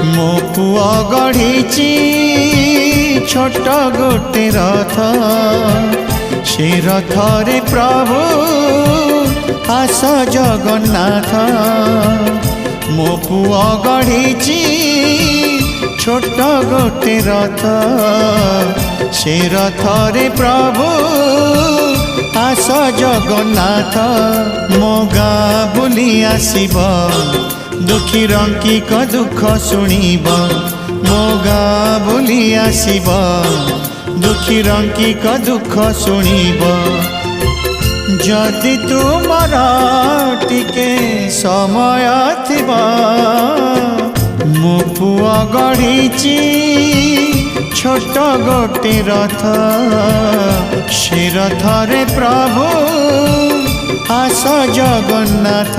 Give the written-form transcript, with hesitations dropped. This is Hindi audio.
मो पुआ गढ़ी छोट गोटे रथ से रथरे प्रभु आस जगन्नाथ। मो पुआ गढ़ी छोट गोटे रथ से रथरे प्रभु आस जगन्नाथ। मो गाँ बुली आसब दुखी रंकी का दुख शुणब। मो गाँ बुली आसब दुखी रंकी का दुख शुणब। जदि तुमर टिके समय थिबा मो पुआ गढ़ी छोट गोटे रथ से रथरे प्रभु आस जगन्नाथ।